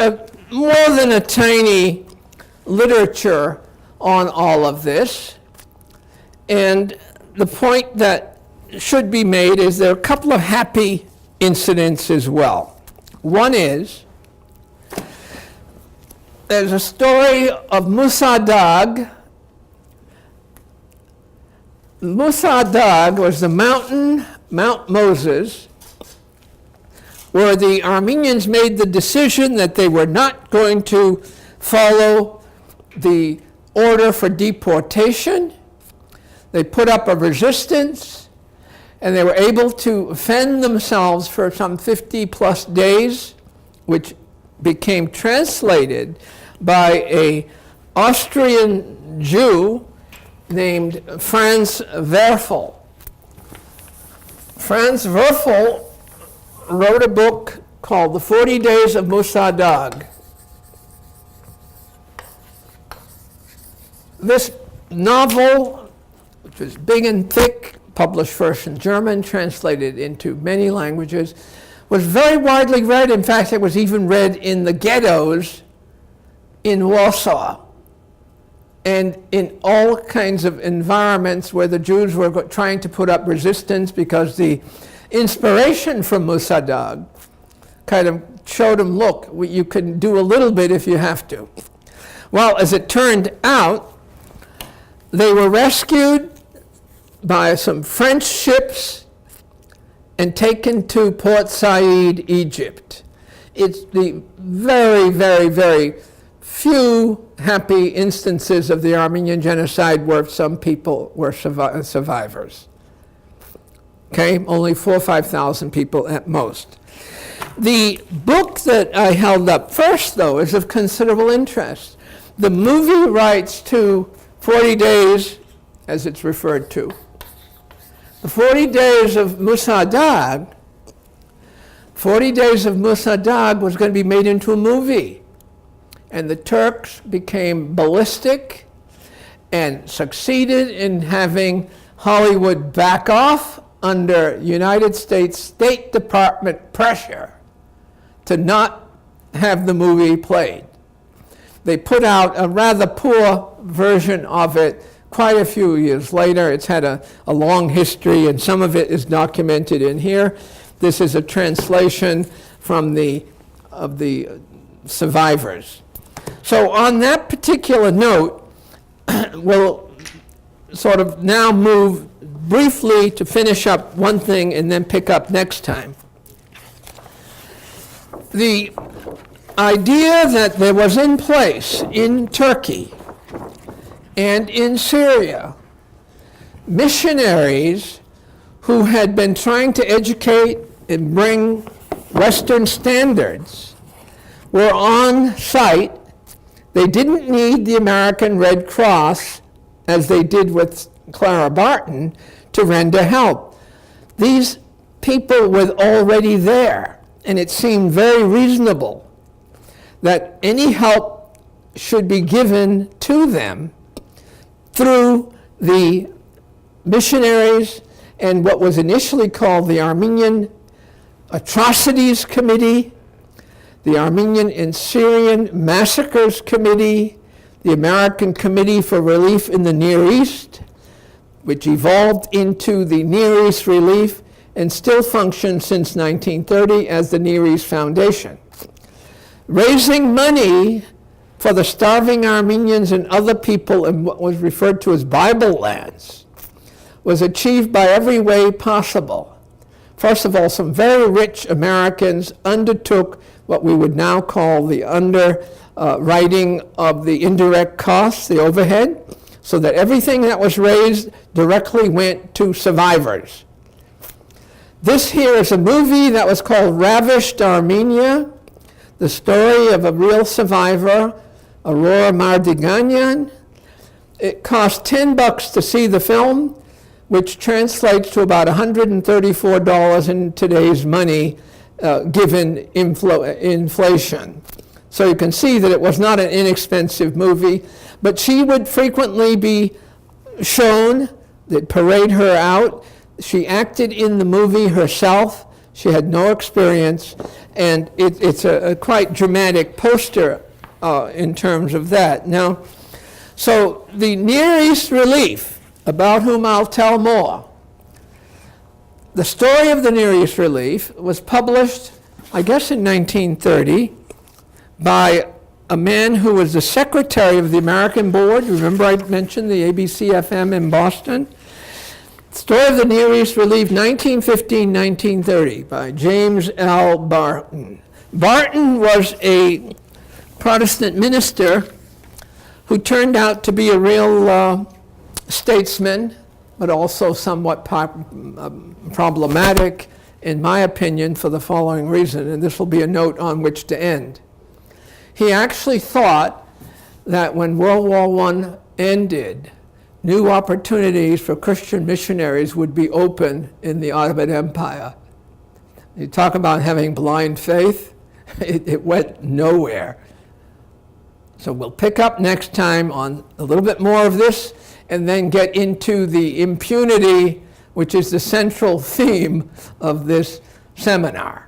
more than a tiny literature on all of this. And the point that should be made is there are a couple of happy incidents as well. One is, there's a story of Musa Dagh. Musa Dagh was the mountain, Mount Moses, where the Armenians made the decision that they were not going to follow the order for deportation. They put up a resistance, and they were able to fend themselves for some 50 plus days, which became translated by an Austrian Jew named Franz Werfel. Franz Werfel wrote a book called The 40 Days of Musa Dagh. This novel, which was big and thick, published first in German, translated into many languages, was very widely read. In fact, it was even read in the ghettos in Warsaw and in all kinds of environments where the Jews were trying to put up resistance, because the inspiration from Musa Dagh kind of showed them, look, you can do a little bit if you have to. Well, as it turned out, they were rescued by some French ships and taken to Port Said, Egypt. It's the very, very, very few happy instances of the Armenian Genocide where some people were survivors. Okay, only 4,000 or 5,000 people at most. The book that I held up first, though, is of considerable interest. The movie rights to 40 Days, as it's referred to. The 40 Days of Musa Dagh, 40 Days of Musa Dagh was going to be made into a movie. And the Turks became ballistic and succeeded in having Hollywood back off under United States State Department pressure to not have the movie played. They put out a rather poor version of it quite a few years later. It's had a long history, and some of it is documented in here. This is a translation from of the survivors. So on that particular note, we'll sort of now move briefly to finish up one thing and then pick up next time. The idea that there was in place in Turkey and in Syria missionaries who had been trying to educate and bring Western standards were on site. They didn't need the American Red Cross, as they did with Clara Barton, to render help. These people were already there, and it seemed very reasonable that any help should be given to them through the missionaries and what was initially called the Armenian Atrocities Committee, the Armenian and Syrian Massacres Committee, the American Committee for Relief in the Near East, which evolved into the Near East Relief and still functions since 1930 as the Near East Foundation. Raising money for the starving Armenians and other people in what was referred to as Bible lands was achieved by every way possible. First of all, some very rich Americans undertook what we would now call the underwriting of the indirect costs, the overhead, so that everything that was raised directly went to survivors. This here is a movie that was called Ravished Armenia, the story of a real survivor Aurora Mardiganian. It cost $10 to see the film, which translates to about $134 in today's money, given inflation. So you can see that it was not an inexpensive movie, but she would frequently be shown. They'd parade her out. She acted in the movie herself. She had no experience, and it's a quite dramatic poster in terms of that. Now, so the Near East Relief, about whom I'll tell more. The story of the Near East Relief was published, I guess, in 1930 by a man who was the secretary of the American Board. Remember I mentioned the ABC-FM in Boston? Story of the Near East Relief, 1915-1930, by James L. Barton. Barton was a Protestant minister who turned out to be a real statesman, but also somewhat problematic, in my opinion, for the following reason, and this will be a note on which to end. He actually thought that when World War I ended, new opportunities for Christian missionaries would be open in the Ottoman Empire. You talk about having blind faith, it went nowhere. So we'll pick up next time on a little bit more of this and then get into the impunity, which is the central theme of this seminar.